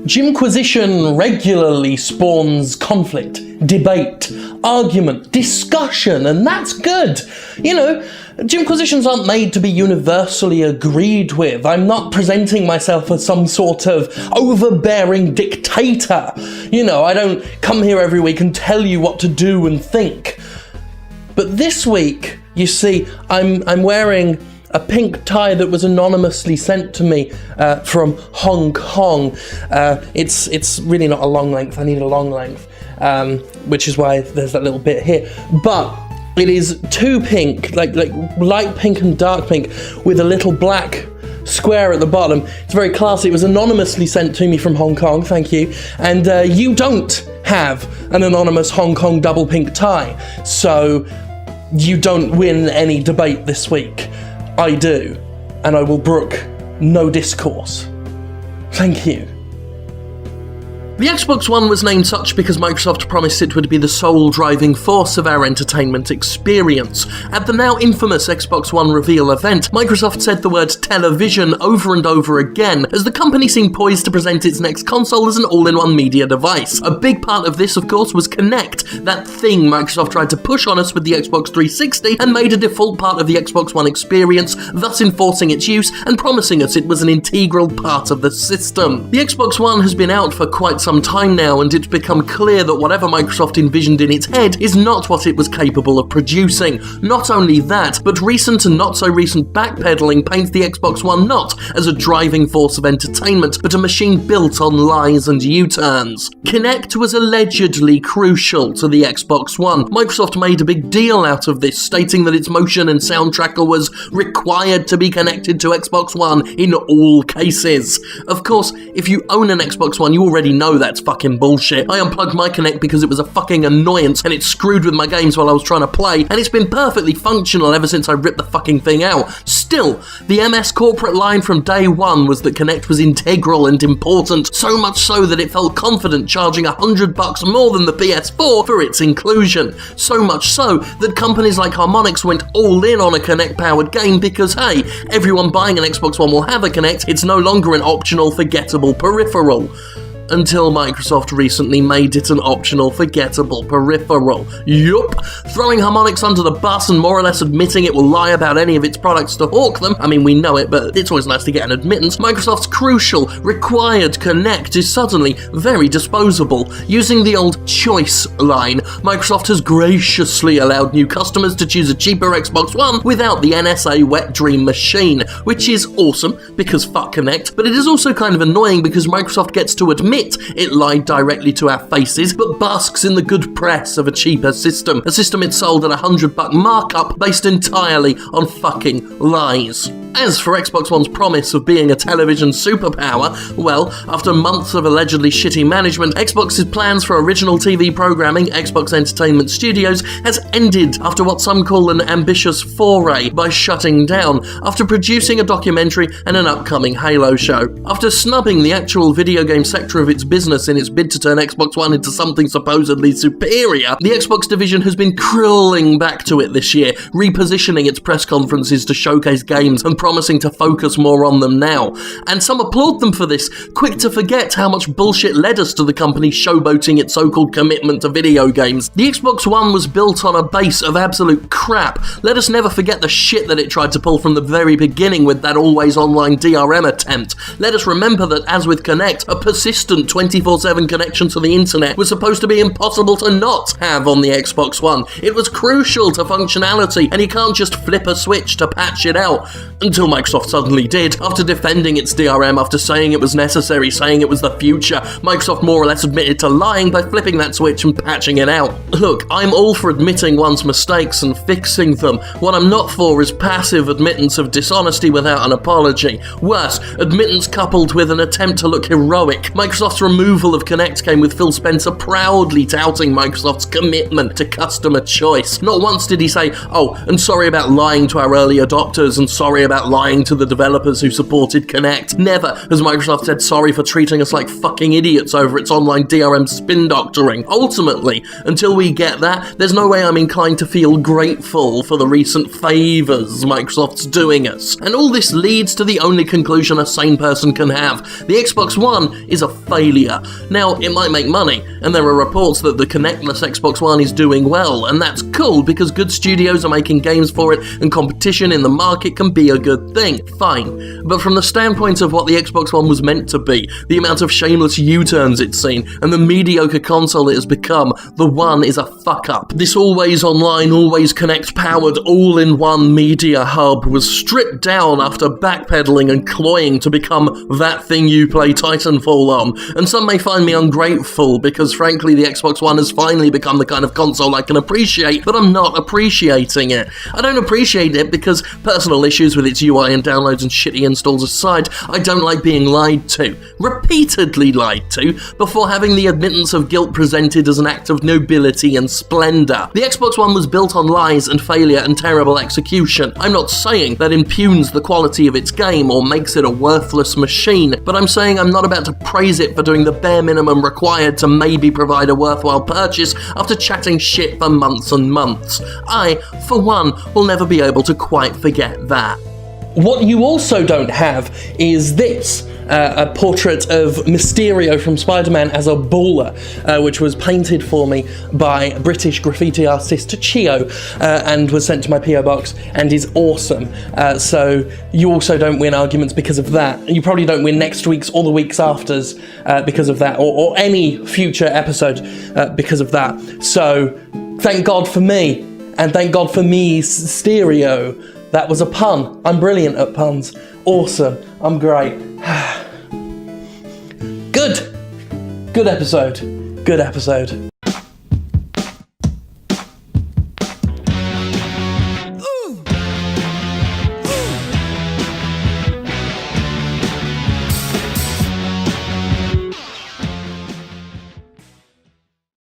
Jimquisition regularly spawns conflict, debate, argument, discussion, and that's good. You know, Jimquisitions aren't made to be universally agreed with. I'm not presenting myself as some sort of overbearing dictator. You know, I don't come here every week and tell you what to do and think. But this week, you see, I'm wearing a pink tie that was anonymously sent to me from Hong Kong. It's really not a long length. I need a long length, which is why there's that little bit here. But it is two pink, like light pink and dark pink, with a little black square at the bottom. It's very classy. It was anonymously sent to me from Hong Kong, thank you. And you don't have an anonymous Hong Kong double pink tie, so you don't win any debate this week. I do, and I will brook no discourse. Thank you. The Xbox One was named such because Microsoft promised it would be the sole driving force of our entertainment experience. At the now infamous Xbox One reveal event, Microsoft said the word television over and over again, as the company seemed poised to present its next console as an all-in-one media device. A big part of this, of course, was Kinect, that thing Microsoft tried to push on us with the Xbox 360 and made a default part of the Xbox One experience, thus enforcing its use and promising us it was an integral part of the system. The Xbox One has been out for quite some time now, and it's become clear that whatever Microsoft envisioned in its head is not what it was capable of producing. Not only that, but recent and not so recent backpedaling paints the Xbox One not as a driving force of entertainment, but a machine built on lies and U-turns. Kinect was allegedly crucial to the Xbox One. Microsoft made a big deal out of this, stating that its motion and sound tracker was required to be connected to Xbox One in all cases. Of course, if you own an Xbox One, you already know that's fucking bullshit. I unplugged my Kinect because it was a fucking annoyance and it screwed with my games while I was trying to play, and it's been perfectly functional ever since I ripped the fucking thing out. Still, the MS corporate line from day one was that Kinect was integral and important, so much so that it felt confident charging $100 more than the PS4 for its inclusion. So much so that companies like Harmonix went all in on a Kinect-powered game because, hey, everyone buying an Xbox One will have a Kinect, it's no longer an optional, forgettable peripheral. Until Microsoft recently made it an optional, forgettable peripheral. Yup. Throwing Harmonix under the bus and more or less admitting it will lie about any of its products to hawk them. I mean, we know it, but it's always nice to get an admittance. Microsoft's crucial, required Kinect is suddenly very disposable. Using the old choice line, Microsoft has graciously allowed new customers to choose a cheaper Xbox One without the NSA wet dream machine, which is awesome because fuck Kinect, but it is also kind of annoying because Microsoft gets to admit it lied directly to our faces, but basks in the good press of a cheaper system. A system it sold at $100 markup based entirely on fucking lies. As for Xbox One's promise of being a television superpower, well, after months of allegedly shitty management, Xbox's plans for original TV programming, Xbox Entertainment Studios, has ended after what some call an ambitious foray by shutting down, after producing a documentary and an upcoming Halo show. After snubbing the actual video game sector of its business in its bid to turn Xbox One into something supposedly superior, the Xbox division has been crawling back to it this year, repositioning its press conferences to showcase games and promising to focus more on them now. And some applaud them for this, quick to forget how much bullshit led us to the company showboating its so-called commitment to video games. The Xbox One was built on a base of absolute crap. Let us never forget the shit that it tried to pull from the very beginning with that always online DRM attempt. Let us remember that, as with Kinect, a persistent 24/7 connection to the internet was supposed to be impossible to not have on the Xbox One. It was crucial to functionality, and you can't just flip a switch to patch it out. Until Microsoft suddenly did, after defending its DRM, after saying it was necessary, saying it was the future. Microsoft more or less admitted to lying by flipping that switch and patching it out. Look, I'm all for admitting one's mistakes and fixing them. What I'm not for is passive admittance of dishonesty without an apology. Worse, admittance coupled with an attempt to look heroic. Microsoft's removal of Kinect came with Phil Spencer proudly touting Microsoft's commitment to customer choice. Not once did he say, oh, and sorry about lying to our early adopters, and sorry about about lying to the developers who supported Kinect. Never has Microsoft said sorry for treating us like fucking idiots over its online DRM spin doctoring. Ultimately, until we get that, there's no way I'm inclined to feel grateful for the recent favours Microsoft's doing us. And all this leads to the only conclusion a sane person can have. The Xbox One is a failure. Now, it might make money, and there are reports that the Kinectless Xbox One is doing well, and that's cool because good studios are making games for it, and competition in the market can be a good thing. Fine. But from the standpoint of what the Xbox One was meant to be, the amount of shameless U-turns it's seen, and the mediocre console it has become, the One is a fuck-up. This always online, always Kinect-powered, all-in-one media hub was stripped down after backpedaling and cloying to become that thing you play Titanfall on, and some may find me ungrateful because frankly the Xbox One has finally become the kind of console I can appreciate, but I'm not appreciating it. I don't appreciate it because personal issues with its UI and downloads and shitty installs aside, I don't like being lied to, repeatedly lied to, before having the admittance of guilt presented as an act of nobility and splendour. The Xbox One was built on lies and failure and terrible execution. I'm not saying that impugns the quality of its game or makes it a worthless machine, but I'm saying I'm not about to praise it for doing the bare minimum required to maybe provide a worthwhile purchase after chatting shit for months and months. I, for one, will never be able to quite forget that. What you also don't have is this. A portrait of Mysterio from Spider-Man as a baller, which was painted for me by British graffiti artist Chio, and was sent to my PO box and is awesome. So you also don't win arguments because of that. You probably don't win next week's or the week's afters because of that, or any future episode because of that. So thank God for me, and thank God for me, Stereo. That was a pun. I'm brilliant at puns. Awesome. I'm great. Good. Good episode. Good episode.